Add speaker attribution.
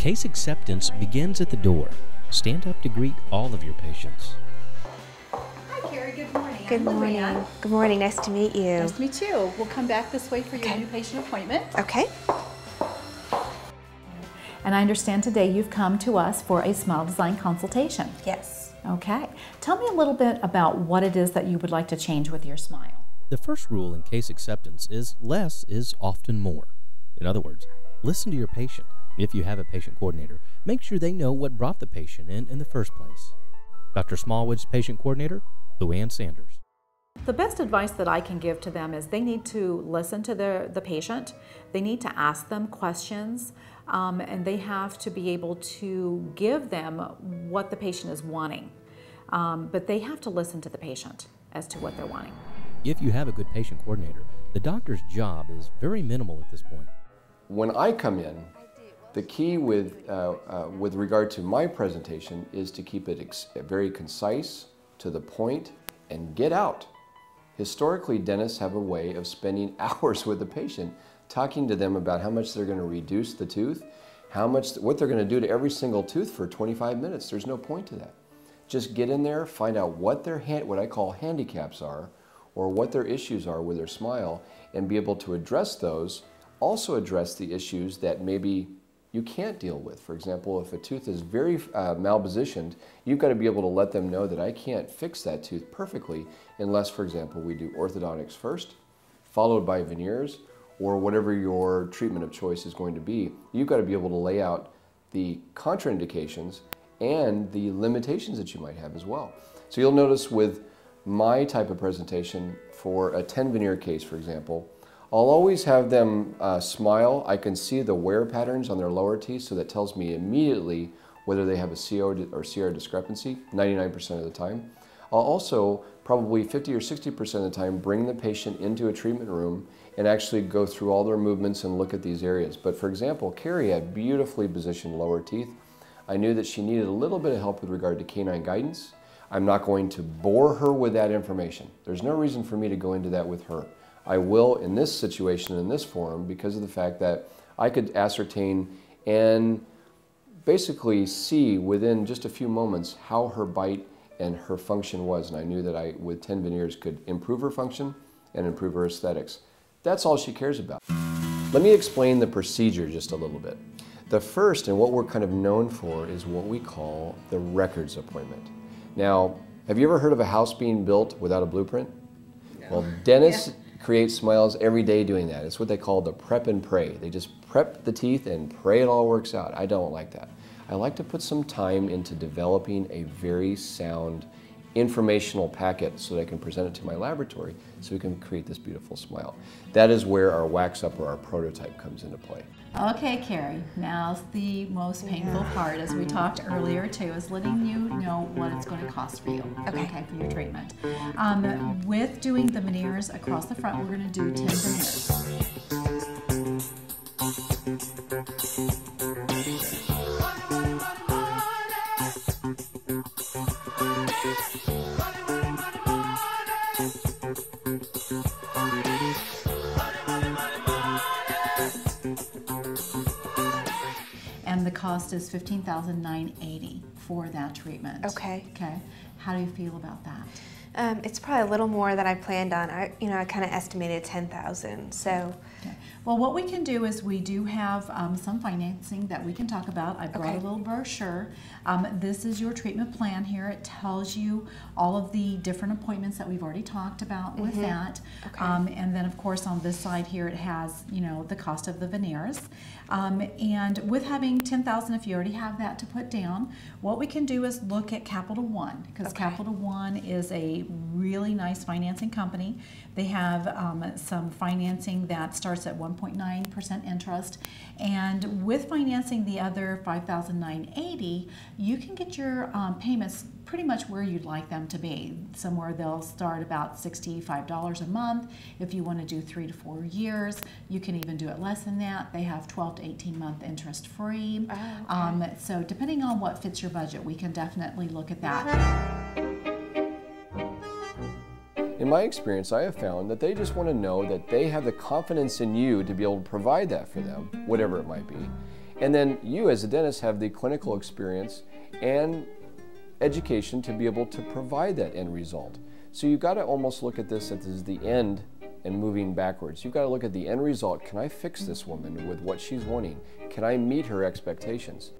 Speaker 1: Case acceptance begins at the door. Stand up to greet all of your patients.
Speaker 2: Hi, Carrie. Good morning.
Speaker 3: Good morning. Good morning. Nice to meet you.
Speaker 2: Nice to meet you. We'll come back this way for your new patient appointment.
Speaker 3: Okay.
Speaker 2: And I understand today you've come to us for a smile design consultation.
Speaker 3: Yes.
Speaker 2: Okay. Tell me a little bit about what it is that you would like to change with your smile.
Speaker 1: The first rule in case acceptance is less is often more. In other words, listen to your patient. If you have a patient coordinator, make sure they know what brought the patient in the first place. Dr. Smallwood's patient coordinator, Luann Sanders.
Speaker 2: The best advice that I can give to them is they need to listen to the patient. They need to ask them questions, and they have to be able to give them what the patient is wanting. But they have to listen to the patient as to what they're wanting.
Speaker 1: If you have a good patient coordinator, the doctor's job is very minimal at this point.
Speaker 4: When I come in, the key with regard to my presentation is to keep it very concise, to the point, and get out. Historically, dentists have a way of spending hours with the patient, talking to them about how much they're going to reduce the tooth, what they're going to do to every single tooth for 25 minutes. There's no point to that. Just get in there, find out what what I call handicaps are, or what their issues are with their smile, and be able to address those. Also address the issues that maybe you can't deal with. For example, if a tooth is very malpositioned, you've got to be able to let them know that I can't fix that tooth perfectly unless, for example, we do orthodontics first, followed by veneers, or whatever your treatment of choice is going to be. You've got to be able to lay out the contraindications and the limitations that you might have as well. So you'll notice with my type of presentation for a 10 veneer case, for example, I'll always have them smile. I can see the wear patterns on their lower teeth, so that tells me immediately whether they have a CO or CR discrepancy, 99% of the time. I'll also, probably 50 or 60% of the time, bring the patient into a treatment room and actually go through all their movements and look at these areas. But for example, Carrie had beautifully positioned lower teeth. I knew that she needed a little bit of help with regard to canine guidance. I'm not going to bore her with that information. There's no reason for me to go into that with her. I will in this situation, in this forum, because of the fact that I could ascertain and basically see within just a few moments how her bite and her function was. And I knew that I, with 10 veneers, could improve her function and improve her aesthetics. That's all she cares about. Let me explain the procedure just a little bit. The first, and what we're kind of known for, is what we call the records appointment. Now, have you ever heard of a house being built without a blueprint? No. Well, dentists create smiles every day doing that. It's what they call the prep and pray. They just prep the teeth and pray it all works out. I don't like that. I like to put some time into developing a very sound informational packet so that I can present it to my laboratory so we can create this beautiful smile. That is where our wax up or our prototype comes into play.
Speaker 2: Okay, Carrie, now's the most painful part, as we talked earlier too, is letting you know what it's going to cost for you, okay, for your treatment. With doing the veneers across the front, we're going to do 10 veneers. And the cost is $15,980 for that treatment.
Speaker 3: Okay.
Speaker 2: Okay. How do you feel about that?
Speaker 3: It's probably a little more than I planned on. I kind of estimated 10,000. So.
Speaker 2: Okay. Well, what we can do is we do have some financing that we can talk about. I brought a little brochure. This is your treatment plan here. It tells you all of the different appointments that we've already talked about with that. Okay. And then, of course, on this side here, it has, the cost of the veneers. And with having 10,000, if you already have that to put down, what we can do is look at Capital One, because Capital One is a really nice financing company. They have some financing that starts at 1.9% interest, and with financing the other $5,980, you can get your payments pretty much where you'd like them to be. Somewhere they'll start about $65 a month. If you want to do 3 to 4 years, you can even do it less than that. They have 12 to 18 month interest free. Oh, okay. So depending on what fits your budget, we can definitely look at that.
Speaker 4: In my experience, I have found that they just want to know that they have the confidence in you to be able to provide that for them, whatever it might be. And then you as a dentist have the clinical experience and education to be able to provide that end result. So you've got to almost look at this as the end and moving backwards. You've got to look at the end result. Can I fix this woman with what she's wanting? Can I meet her expectations?